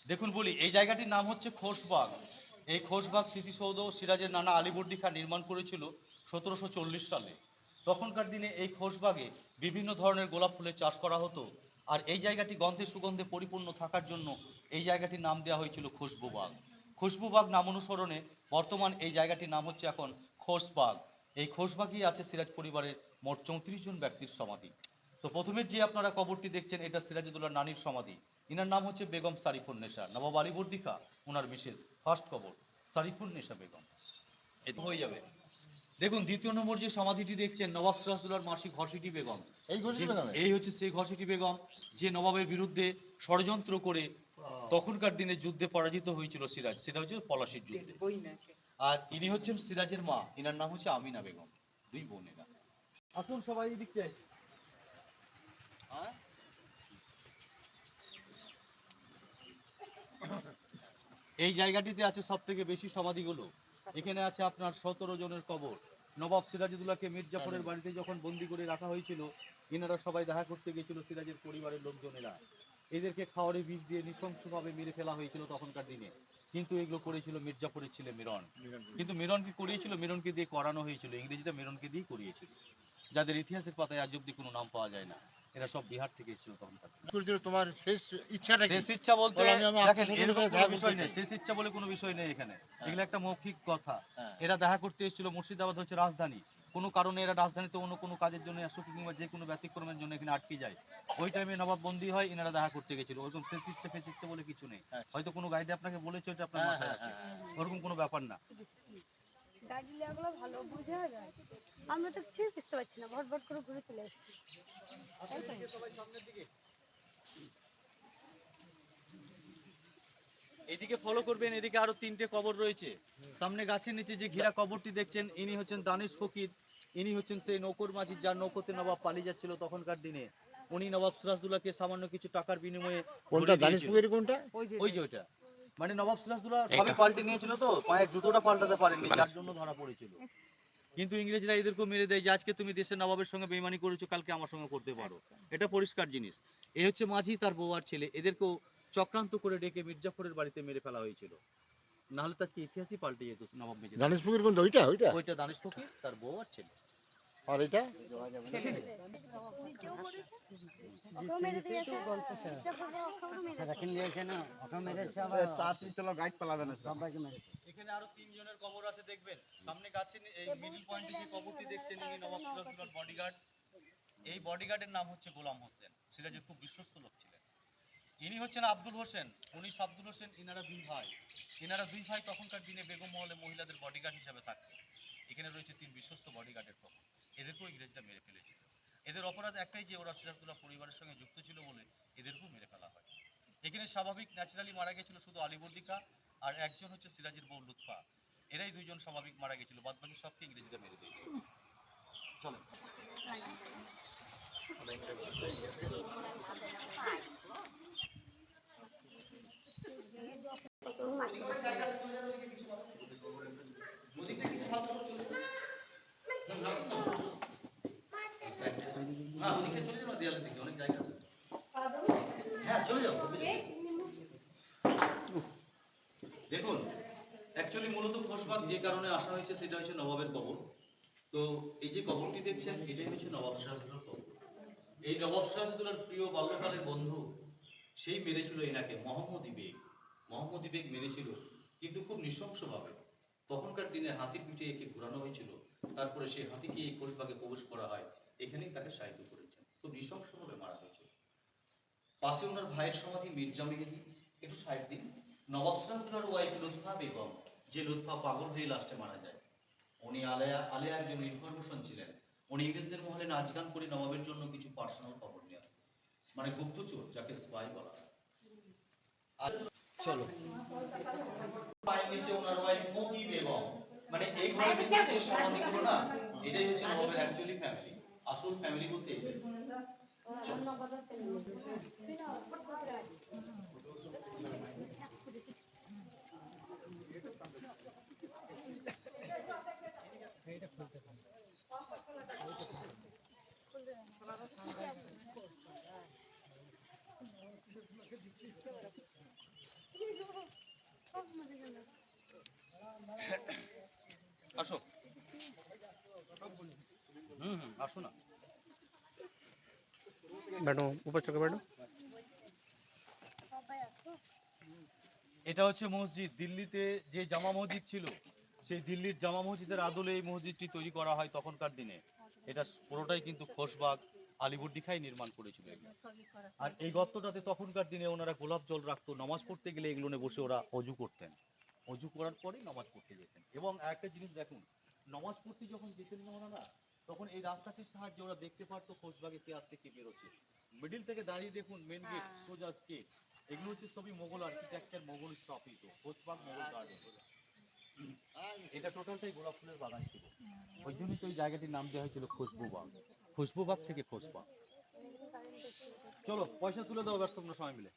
দেখুন বলি, এই জায়গাটির নাম হচ্ছে খোশবাগ। এই খোশবাগ স্মৃতিসৌধ সিরাজের নানা আলীবর্দী খাঁ নির্মাণ করেছিল 1740 সালে। তখনকার দিনে এই খোশবাগে বিভিন্ন ধরনের গোলাপ ফুলের চাষ করা হতো। আর এই জায়গাটি গন্ধে সুগন্ধে পরিপূর্ণ থাকার জন্য এই জায়গাটির নাম দেওয়া হয়েছিল খুশবুবাগ। খুশবুবাগ নাম অনুসরণে বর্তমান এই জায়গাটির নাম হচ্ছে এখন খোশবাগ। এই খোশবাগই আছে সিরাজ পরিবারের মোট 34 জন ব্যক্তির সমাধি। তো প্রথমের যে আপনারা কবরটি দেখছেন, এটা সিরাজউদ্দৌলার নানির সমাধি। ইনার নাম হচ্ছে বেগম সারিফুন্নেসা, নবাব আলীবর্দী খাঁ ওনার মিসেস, ফার্স্ট কবর সারিফুন্নেসা বেগম। এ তো হয়ে যাবে। দেখুন দ্বিতীয় নম্বর যে সমাধিটি দেখছেন, নবাব সিরাজউদ্দৌলার মাসি ঘসিটি বেগম। এই হচ্ছে সেই ঘসিটি বেগম যে নবাবের বিরুদ্ধে ষড়যন্ত্র করে তখনকার দিনে যুদ্ধে পরাজিত হয়েছিল সিরাজ, সেটা হচ্ছে পলাশির যুদ্ধে। আর ইনি হচ্ছেন সিরাজের মা, ইনার নাম হচ্ছে আমিনা বেগম। দুই বোন এরা। আসুন সবাই এদিকে। এই জায়গাটিতে আছে সব থেকে বেশি সমাধিগুলো। এখানে আছে আপনার 17 জনের কবর। নবাব সিরাজউদ্দৌলাকে মির্জাফরের বাড়িতে যখন বন্দি করে রাখা হয়েছিল, এনারা সবাই দেখা করতে গেছিল সিরাজের পরিবারের লোকজনেরা। এদেরকে খাওয়ারে বিষ দিয়ে নৃশংসভাবে মেরে ফেলা হয়েছিল তখনকার দিনে। কিন্তু এগুলো করেছিল মির্জাফরের ছেলে মিরন। কিন্তু মিরন কি করিয়েছিল? মিরনকে দিয়ে করানো হয়েছিল, ইংরেজিটা মিরনকে দিয়ে করিয়েছিল, যাদের ইতিহাসের পাতায় আজ অব্দি কোনো নাম পাওয়া যায় না। এরা সব বিহার থেকে এসেছিল তখনকার। তোমার শেষ ইচ্ছাটা কি? শেষ ইচ্ছা বলতে দেখেন, এরকম কোনো বিষয় নেই, শেষ ইচ্ছা বলে কোনো বিষয় নেই এখানে। এগুলো একটা মৌখিক কথা। এরা দেখা করতে এসেছিল, মুর্শিদাবাদ হচ্ছে রাজধানী। কোনো কারণে এরা রাজধানীতে অন্য কোনো কাজের জন্য আসুক কিংবা যে কোনো ব্যতিক্রমের জন্য এখানে আটকে যায়। ওই টাইমে নবাব বন্দী হয়, এনারা দেখা করতে গেছিল। ওরকম শেষ ইচ্ছা ফেস ইচ্ছা বলে কিছু নেই। হয়তো কোনো গাইডে আপনাকে বলেছে, ওটা আপনার মাথায় আছে, ওরকম কোনো ব্যাপার না। গাড়িগুলো ভালো বোঝা যায়, আমরা তো কিছুই বুঝতে পারছি না, ভটভট করে ঘুরে চলে আসছি। এদিকে ফলো করবেন, এদিকে আরো 3টে কবর রয়েছে। সামনে গাছের নিচে যে ঘেরা কবরটি দেখছেন, ইনি হচ্ছেন দানিশ ফকির। ইনি হচ্ছেন সেই নৌকর মাঝি যার নৌকোতে নবাব পালিয়ে যাচ্ছিল তখনকার দিনে। উনি নবাব সিরাজদৌল্লাকে সামান্য কিছু টাকার বিনিময়ে কোনটা দানিশ ফকির কোনটা? ওই যে ওইটা। মানে নবাব সিরাজদৌল্লা সবই পাল্টে নিয়েছিল, তো পায়ের জুতোটা পাল্টাতে পারেননি, যার জন্য ধরা পড়েছিল। কিন্তু ইংরেজরা এদেরকে মেরে দেয় যে আজকে তুমি দেশের নবাবের সঙ্গে বেইমানি করেছো, কালকে আমার সঙ্গে করতে পারো। এটা পরিষ্কার জিনিস। এই হচ্ছে মাঝি, তার বউ আর ছেলে। এদেরকেও চক্রান্ত করে ডেকে মির্জাফরের বাড়িতে মেরে ফেলা হয়েছিল, নাহলে তার কি ইতিহাসই পাল্টে যেত নবাব মেজে। দানিশ ফকির কোনটা? ওইটা ওইটা ওইটা দানিশ ফকির, তার বউ আর ছেলে। আর এটা এখানে আরো 3 জনের কবর আছে, দেখবেন সামনে গাছে এই মিডল পয়েন্টে যে কবরটি দেখছেন, ইনি নবাব সিরাজউদ্দৌলার বডিগার্ড। এই বডিগার্ডের নাম হচ্ছে গোলাম হোসেন, সিরাজের খুব বিশ্বস্ত লোক ছিলেন। ইনি হচ্ছেন আব্দুল হোসেন, উনিশ আব্দুল হোসেন। এনারা দুই ভাই তখনকার দিনে বেগম মহলে মহিলাদের বডিগার্ড হিসেবে থাকতেন। এখানে রয়েছে 3 বিশ্বস্ত বডিগার্ডের কবর। এদেরকেও ইংরেজরা মেরে ফেলেছিল। এদের অপরাধ একটাই যে ওরা সিরাজদৌল্লা পরিবারের সঙ্গে যুক্ত ছিল বলে এদেরকেও মেরে ফেলা হয়। এখানে স্বাভাবিক ন্যাচারালি মারা গেছিল শুধু আলীবর্দী খাঁ আর একজন হচ্ছে সিরাজের বউ লুৎফা। এরাই 2 জন স্বাভাবিক মারা গেছিল, বাদ বাকি সবকে ইংরেজরা মেরে দিয়েছিল। চলেন। হ্যাঁ, ওদিকে চলে যাও, দেয়ালের দিকে অনেক জায়গা আছে। হ্যাঁ, চলে যাও। দেখুন, অ্যাকচুয়ালি মূলত খোশবাগ যে কারণে আসা হয়েছে সেটা হচ্ছে নবাবের কবর। তো এই যে কবরটি দেখছেন, এটাই হচ্ছে নবাব সিরাজউদ্দৌলার কবর। এই নবাব সিরাজউদ্দৌলার প্রিয় বাল্যকালের বন্ধু, সেই মেরেছিল এনাকে, মোহাম্মদী বেগ। মোহাম্মদী বেগ মেরেছিল, কিন্তু খুব নৃশংসভাবে। তখনকার দিনে হাতির পিঠে একে ঘোরানো হয়েছিল, তারপরে সেই হাতিকে এই খোশবাগে প্রবেশ করা হয়, এখানেই তাকে শায়িত করেছেন। খুব নৃশংসভাবে মারা হয়েছিল। পাশে ওনার ভাইয়ের সমাধি মির্জা মেহেদী, একটু সাইড দিন। নবাব সিরাজউদ্দৌলার ওয়াইফ লুৎফা বেগম, যে লুৎফা পাগল হয়ে লাস্টে মারা যায়। উনি আলেয়া একজন ইনফরমেশন ছিলেন। উনি ইংরেজদের মহলে নাচ গান করে নবাবের জন্য কিছু পার্সোনাল খবর নিয়ে আসতেন, মানে গুপ্তচর, যাকে স্পাই বলা হয়। আর চলো, পায়ের নিচে ওনার ওয়াইফ মতি বেগম। মানে এই ঘরের ভিতরে যে সমাধিগুলো না, এটাই হচ্ছে নবাবের অ্যাকচুয়ালি ফ্যামিলি। আসল ফ্যামিলি বলতে এটাই। আসো। আসো না। बैठो ऊपर चढ़ के बैठो। সবাই আসো। এটা হচ্ছে মসজিদ। দিল্লিতে যে জামা মসজিদ ছিল, সেই দিল্লির জামা মসজিদের আদলে এই মসজিদটি তৈরি করা হয় তখনকার দিনে। এটা পুরোটাই কিন্তু খোশবাগ আলিবর্দি খাই নির্মাণ করেছিল এগুলো। আর এই গর্তটাতে তখনকার দিনে ওনারা গোলাপ জল রাখতো, নামাজ পড়তে গেলে এগুলোনে বসে ওরা অজু করতেন। অজু করার পরেই নামাজ পড়তে যেতেন। এবং আরেকটা জিনিস দেখুন, নামাজ পড়তে যখন যেতেন না ওনারা, তখন এই রাস্তাটির সাহায্যে ওরা দেখতে পারতো খোশবাগে কে আসছে কে বেরোচ্ছে। মিডিল থেকে দাঁড়িয়ে দেখুন, মেন গেট সোজা গেট, এগুলো হচ্ছে সবই মোগল আর্কিটেকচার, মোগল স্থাপিত খোশবাগ মোগল গার্ডেন। এটা টোটালটাই গোলাপ ফুলের বাগান ছিল, ওই জন্যই তো এই জায়গাটির নাম দেওয়া হয়েছিল খুশবুবাগ। খুশবুবাগ থেকে খোশবাগ। চলো পয়সা তুলে দাও, ব্যস্ত তোমরা সবাই মিলে।